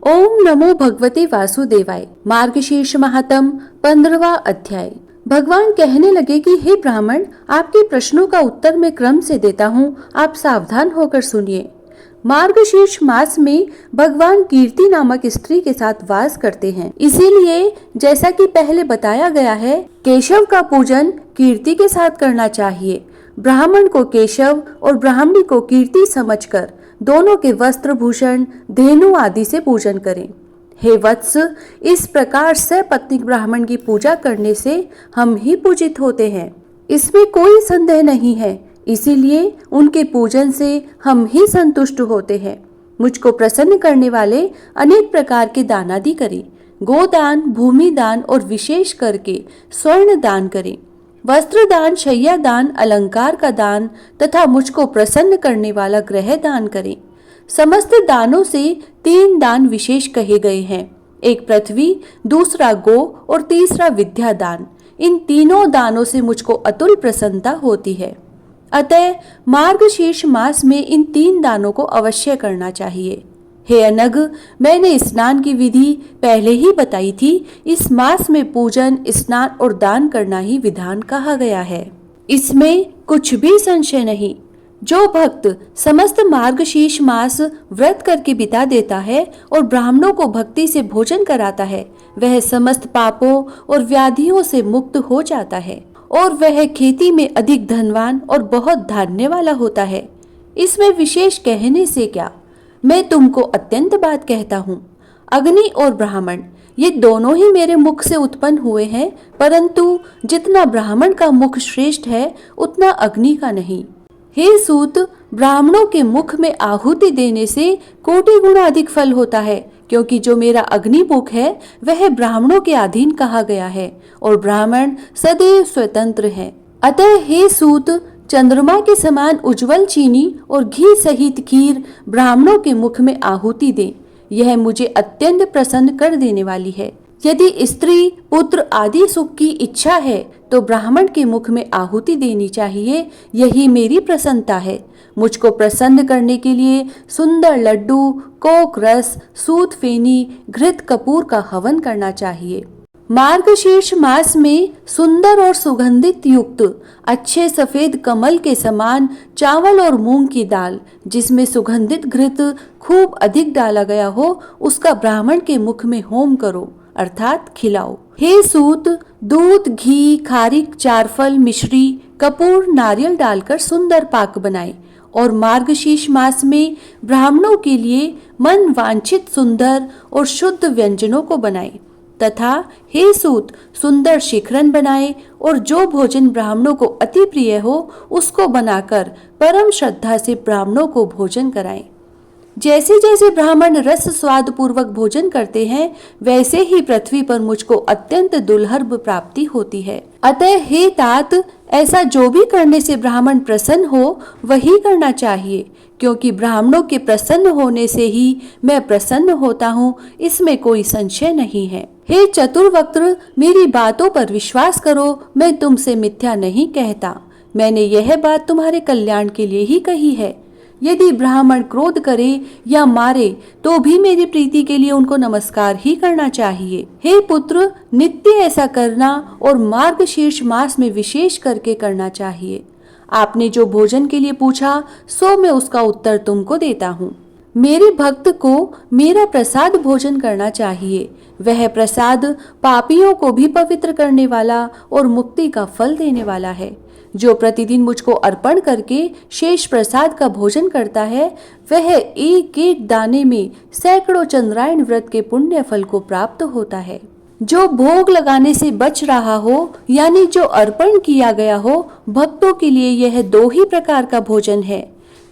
ओम नमो भगवते वासुदेवाय। मार्गशीर्ष महात्म 15वां अध्याय। भगवान कहने लगे कि हे ब्राह्मण, आपके प्रश्नों का उत्तर मैं क्रम से देता हूँ, आप सावधान होकर सुनिए। मार्गशीर्ष मास में भगवान कीर्ति नामक स्त्री के साथ वास करते हैं। इसीलिए जैसा कि पहले बताया गया है, केशव का पूजन कीर्ति के साथ करना चाहिए। ब्राह्मण को केशव और ब्राह्मणी को कीर्ति समझकर दोनों के वस्त्र भूषण धेनु आदि से पूजन करें। हे वत्स, इस प्रकार सपत्नीक ब्राह्मण की पूजा करने से हम ही पूजित होते हैं, इसमें कोई संदेह नहीं है। इसीलिए उनके पूजन से हम ही संतुष्ट होते हैं। मुझको प्रसन्न करने वाले अनेक प्रकार के दान आदि करें। गोदान, भूमि दान और विशेष करके स्वर्ण दान करें। वस्त्र दान, शय्या दान, अलंकार का दान तथा मुझको प्रसन्न करने वाला ग्रह दान करें। समस्त दानों से 3 दान विशेष कहे गए हैं, एक पृथ्वी, दूसरा गो और तीसरा विद्या दान। इन तीनों दानों से मुझको अतुल प्रसन्नता होती है। अतः मार्गशीर्ष मास में इन 3 दानों को अवश्य करना चाहिए। हे अनग, मैंने स्नान की विधि पहले ही बताई थी। इस मास में पूजन, स्नान और दान करना ही विधान कहा गया है, इसमें कुछ भी संशय नहीं। जो भक्त समस्त मार्गशीर्ष मास व्रत करके बिता देता है और ब्राह्मणों को भक्ति से भोजन कराता है, वह समस्त पापों और व्याधियों से मुक्त हो जाता है और वह खेती में अधिक धनवान और बहुत धान्य वाला होता है। इसमें विशेष कहने से क्या, मैं तुमको अत्यंत बात कहता हूँ। अग्नि और ब्राह्मण ये दोनों ही मेरे मुख से उत्पन्न हुए हैं, परंतु जितना ब्राह्मण का मुख श्रेष्ठ है उतना अग्नि का नहीं। हे सूत, ब्राह्मणों के मुख में आहुति देने से कोटि गुना अधिक फल होता है, क्योंकि जो मेरा अग्नि मुख है वह ब्राह्मणों के अधीन कहा गया है और ब्राह्मण सदैव स्वतंत्र है। अतः हे सूत, चंद्रमा के समान उज्जवल चीनी और घी सहित खीर ब्राह्मणों के मुख में आहुति दे, यह मुझे अत्यंत प्रसन्न कर देने वाली है। यदि स्त्री, पुत्र आदि सुख की इच्छा है तो ब्राह्मण के मुख में आहुति देनी चाहिए, यही मेरी प्रसन्नता है। मुझको प्रसन्न करने के लिए सुंदर लड्डू, कोक रस, सूत फेनी, घृत कपूर का हवन करना चाहिए। मार्गशीर्ष मास में सुंदर और सुगंधित युक्त अच्छे सफेद कमल के समान चावल और मूंग की दाल, जिसमें सुगंधित घृत खूब अधिक डाला गया हो, उसका ब्राह्मण के मुख में होम करो, अर्थात खिलाओ। हे सूत, दूध, घी, खारिक, चारफल, मिश्री, कपूर, नारियल डालकर सुंदर पाक बनाए और मार्गशीर्ष मास में ब्राह्मणों के लिए मन वांछित सुंदर और शुद्ध व्यंजनों को बनाए तथा हे सूत, सुंदर शिखरन बनाए और जो भोजन ब्राह्मणों को अति प्रिय हो उसको बनाकर परम श्रद्धा से ब्राह्मणों को भोजन कराएं। जैसे जैसे ब्राह्मण रस स्वाद पूर्वक भोजन करते हैं, वैसे ही पृथ्वी पर मुझको अत्यंत दुर्लभ प्राप्ति होती है। अतः हे तात, ऐसा जो भी करने से ब्राह्मण प्रसन्न हो वही करना चाहिए, क्योंकि ब्राह्मणों के प्रसन्न होने से ही मैं प्रसन्न होता हूँ, इसमें कोई संशय नहीं है। हे चतुर्वक्त्र, मेरी बातों पर विश्वास करो, मैं तुमसे मिथ्या नहीं कहता। मैंने यह बात तुम्हारे कल्याण के लिए ही कही है। यदि ब्राह्मण क्रोध करे या मारे तो भी मेरी प्रीति के लिए उनको नमस्कार ही करना चाहिए। हे पुत्र, नित्य ऐसा करना और मार्गशीर्ष मास में विशेष करके करना चाहिए। आपने जो भोजन के लिए पूछा सो मैं उसका उत्तर तुमको देता हूँ। मेरे भक्त को मेरा प्रसाद भोजन करना चाहिए। वह प्रसाद पापियों को भी पवित्र करने वाला और मुक्ति का फल देने वाला है। जो प्रतिदिन मुझको अर्पण करके शेष प्रसाद का भोजन करता है, वह एक एक दाने में सैकड़ों चंद्रायण व्रत के पुण्य फल को प्राप्त होता है। जो भोग लगाने से बच रहा हो, यानी जो अर्पण किया गया हो, भक्तों के लिए यह 2 ही प्रकार का भोजन है।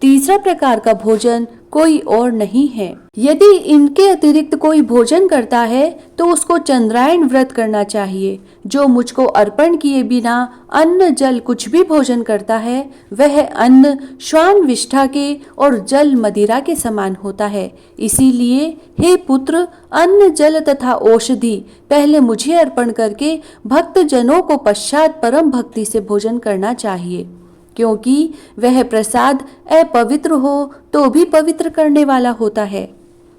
तीसरा प्रकार का भोजन कोई और नहीं है। यदि इनके अतिरिक्त कोई भोजन करता है तो उसको चंद्रायण व्रत करना चाहिए। जो मुझको अर्पण किए बिना अन्न जल कुछ भी भोजन करता है, वह अन्न श्वान विष्ठा के और जल मदिरा के समान होता है। इसीलिए हे पुत्र, अन्न जल तथा औषधि पहले मुझे अर्पण करके भक्त जनों को पश्चात परम भक्ति से भोजन करना चाहिए, क्योंकि वह प्रसाद अपवित्र हो तो भी पवित्र करने वाला होता है।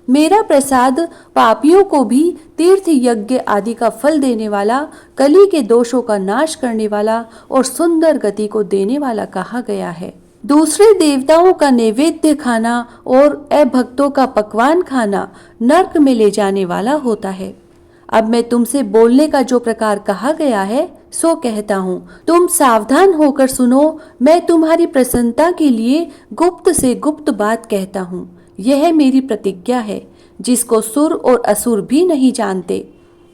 मेरा प्रसाद पापियों को भी तीर्थ यज्ञ आदि का फल देने वाला, कली के दोषों का नाश करने वाला और सुंदर गति को देने वाला कहा गया है। दूसरे देवताओं का नैवेद्य खाना और अभक्तों का पकवान खाना नरक में ले जाने वाला होता है। अब मैं तुमसे बोलने का जो प्रकार कहा गया है सो कहता हूँ, तुम सावधान होकर सुनो। मैं तुम्हारी प्रसन्नता के लिए गुप्त से गुप्त बात कहता हूँ। यह मेरी प्रतिज्ञा है जिसको सुर और असुर भी नहीं जानते।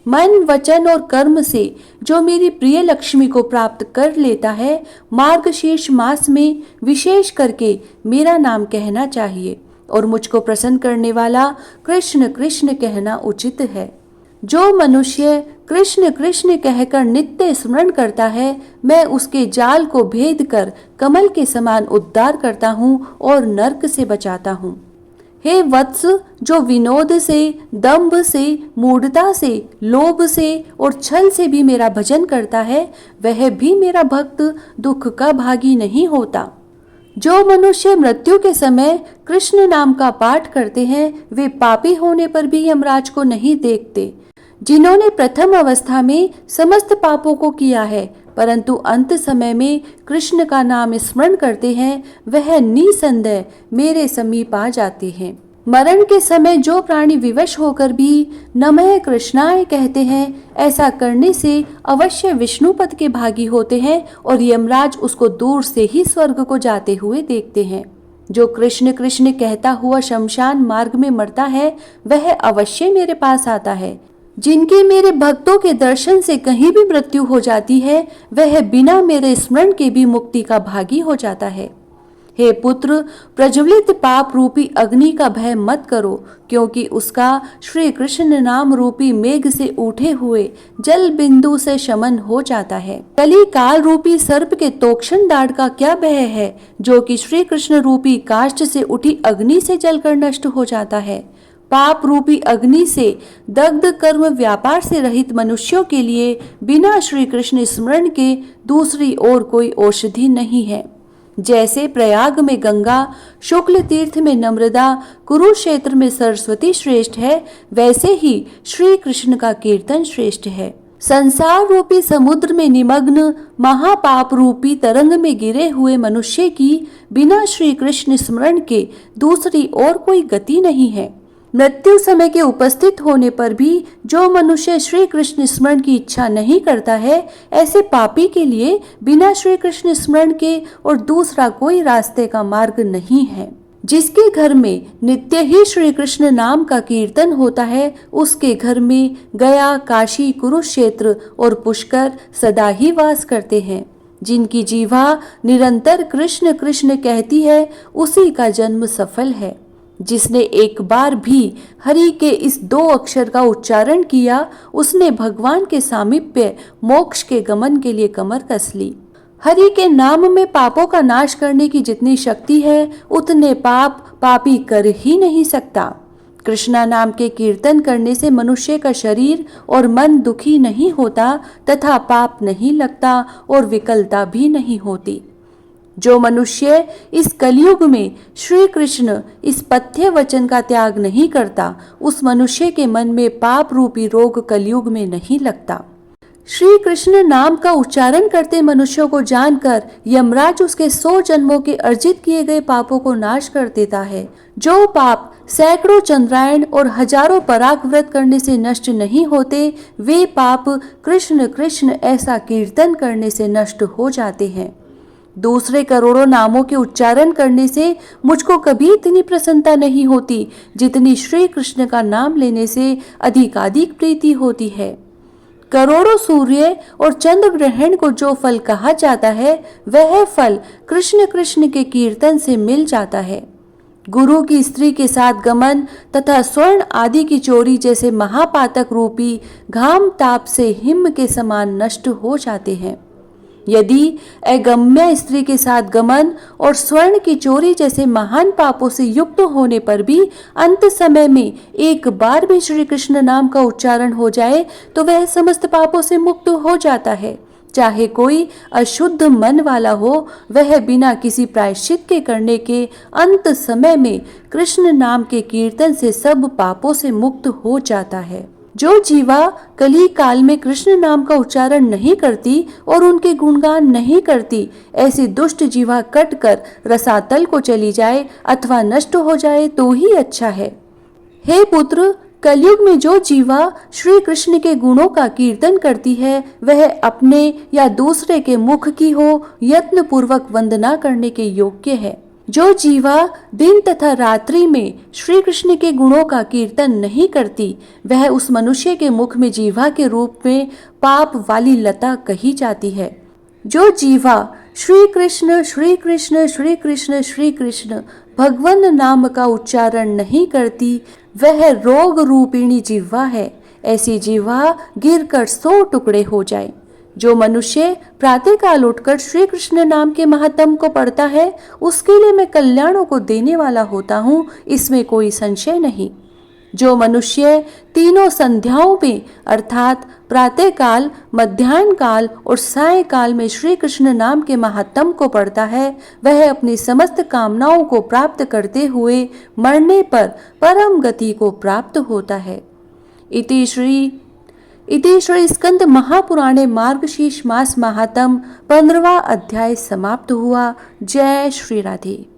मन, वचन और कर्म से जो मेरी प्रिय लक्ष्मी को प्राप्त कर लेता है, मार्गशीर्ष मास में विशेष करके मेरा नाम कहना चाहिए और मुझको प्रसन्न करने वाला कृष्ण कृष्ण कहना उचित है। जो मनुष्य कृष्ण कृष्ण कहकर नित्य स्मरण करता है, मैं उसके जाल को भेद कर कमल के समान उद्धार करता हूँ और नरक से बचाता हूँ। हे वत्स, जो विनोद से, दंभ से, मूढ़ता से, लोभ से और छल से भी मेरा भजन करता है, वह भी मेरा भक्त दुख का भागी नहीं होता। जो मनुष्य मृत्यु के समय कृष्ण नाम का पाठ करते हैं, वे पापी होने पर भी यमराज को नहीं देखते। जिन्होंने प्रथम अवस्था में समस्त पापों को किया है, परंतु अंत समय में कृष्ण का नाम स्मरण करते हैं, वह निसंदेह मेरे समीप आ जाते हैं। मरण के समय जो प्राणी विवश होकर भी नमः कृष्णाय कहते हैं, ऐसा करने से अवश्य विष्णुपद के भागी होते हैं और यमराज उसको दूर से ही स्वर्ग को जाते हुए देखते हैं। जो कृष्ण कृष्ण कहता हुआ शमशान मार्ग में मरता है, वह अवश्य मेरे पास आता है। जिनके मेरे भक्तों के दर्शन से कहीं भी मृत्यु हो जाती है, वह बिना मेरे स्मरण के भी मुक्ति का भागी हो जाता है। हे पुत्र, प्रज्वलित पाप रूपी अग्नि का भय मत करो, क्योंकि उसका श्री कृष्ण नाम रूपी मेघ से उठे हुए जल बिंदु से शमन हो जाता है। कली काल रूपी सर्प के तोक्षण दाढ़ का क्या भय है, जो कि श्री कृष्ण रूपी काष्ठ से उठी अग्नि से जलकर नष्ट हो जाता है। पाप रूपी अग्नि से दग्ध कर्म व्यापार से रहित मनुष्यों के लिए बिना श्री कृष्ण स्मरण के दूसरी और कोई औषधि नहीं है। जैसे प्रयाग में गंगा, शुक्ल तीर्थ में नम्रता, कुरुक्षेत्र में सरस्वती श्रेष्ठ है, वैसे ही श्री कृष्ण का कीर्तन श्रेष्ठ है। संसार रूपी समुद्र में निमग्न महापाप रूपी तरंग में गिरे हुए मनुष्य की बिना श्री कृष्ण स्मरण के दूसरी और कोई गति नहीं है। मृत्यु समय के उपस्थित होने पर भी जो मनुष्य श्री कृष्ण स्मरण की इच्छा नहीं करता है, ऐसे पापी के लिए बिना श्री कृष्ण स्मरण के और दूसरा कोई रास्ते का मार्ग नहीं है। जिसके घर में नित्य ही श्री कृष्ण नाम का कीर्तन होता है, उसके घर में गया, काशी, कुरुक्षेत्र और पुष्कर सदा ही वास करते हैं। जिनकी जीवा निरंतर कृष्ण कृष्ण कहती है, उसी का जन्म सफल है। जिसने एक बार भी हरि के इस 2 अक्षर का उच्चारण किया, उसने भगवान के सामीप्य मोक्ष के गमन के लिए कमर कस ली। हरि के नाम में पापों का नाश करने की जितनी शक्ति है, उतने पाप पापी कर ही नहीं सकता। कृष्णा नाम के कीर्तन करने से मनुष्य का शरीर और मन दुखी नहीं होता तथा पाप नहीं लगता और विकलता भी नहीं होती। जो मनुष्य इस कलयुग में श्री कृष्ण इस पथ्य वचन का त्याग नहीं करता, उस मनुष्य के मन में पाप रूपी रोग कलयुग में नहीं लगता। श्री कृष्ण नाम का उच्चारण करते मनुष्यों को जानकर यमराज उसके 100 जन्मों के अर्जित किए गए पापों को नाश कर देता है। जो पाप सैकड़ों चंद्रायण और हजारों पराग व्रत करने से नष्ट नहीं होते, वे पाप कृष्ण कृष्ण ऐसा कीर्तन करने से नष्ट हो जाते हैं। दूसरे करोड़ों नामों के उच्चारण करने से मुझको कभी इतनी प्रसन्नता नहीं होती जितनी श्री कृष्ण का नाम लेने से अधिकाधिक प्रीति होती है। करोड़ों सूर्य और चंद्र ग्रहण को जो फल कहा जाता है, वह फल कृष्ण कृष्ण के कीर्तन से मिल जाता है। गुरु की स्त्री के साथ गमन तथा स्वर्ण आदि की चोरी जैसे महापातक रूपी घाम ताप से हिम के समान नष्ट हो जाते हैं। यदि अगम्य स्त्री के साथ गमन और स्वर्ण की चोरी जैसे महान पापों से युक्त होने पर भी अंत समय में एक बार भी श्री कृष्ण नाम का उच्चारण हो जाए, तो वह समस्त पापों से मुक्त हो जाता है, चाहे कोई अशुद्ध मन वाला हो, वह बिना किसी प्रायश्चित के करने के अंत समय में कृष्ण नाम के कीर्तन से सब पापों से मुक्त हो जाता है। जो जीवा कली काल में कृष्ण नाम का उच्चारण नहीं करती और उनके गुणगान नहीं करती, ऐसी दुष्ट जीवा कटकर रसातल को चली जाए अथवा नष्ट हो जाए तो ही अच्छा है। हे पुत्र, कलयुग में जो जीवा श्री कृष्ण के गुणों का कीर्तन करती है, वह अपने या दूसरे के मुख की हो यत्न पूर्वक वंदना करने के योग्य है। जो जीवा दिन तथा रात्रि में श्री कृष्ण के गुणों का कीर्तन नहीं करती, वह उस मनुष्य के मुख में जीवा के रूप में पाप वाली लता कही जाती है। जो जीवा श्री कृष्ण श्री कृष्ण श्री कृष्ण श्री कृष्ण भगवान नाम का उच्चारण नहीं करती, वह रोग रूपिणी जीवा है। ऐसी जीवा गिरकर 100 टुकड़े हो जाए। जो मनुष्य प्रातःकाल उठकर श्री कृष्ण नाम के महात्म को पढ़ता है, उसके लिए मैं कल्याणों को देने वाला होता हूँ, इसमें कोई संशय नहीं। जो मनुष्य तीनों संध्याओं में अर्थात प्रातःकाल, मध्याह्न काल और सायंकाल में श्री कृष्ण नाम के महात्म को पढ़ता है, वह अपनी समस्त कामनाओं को प्राप्त करते हुए मरने पर परम गति को प्राप्त होता है। इति श्री स्कंद महापुराणे मार्गशीर्ष मास महात्म 15वां अध्याय समाप्त हुआ। जय श्री राधे।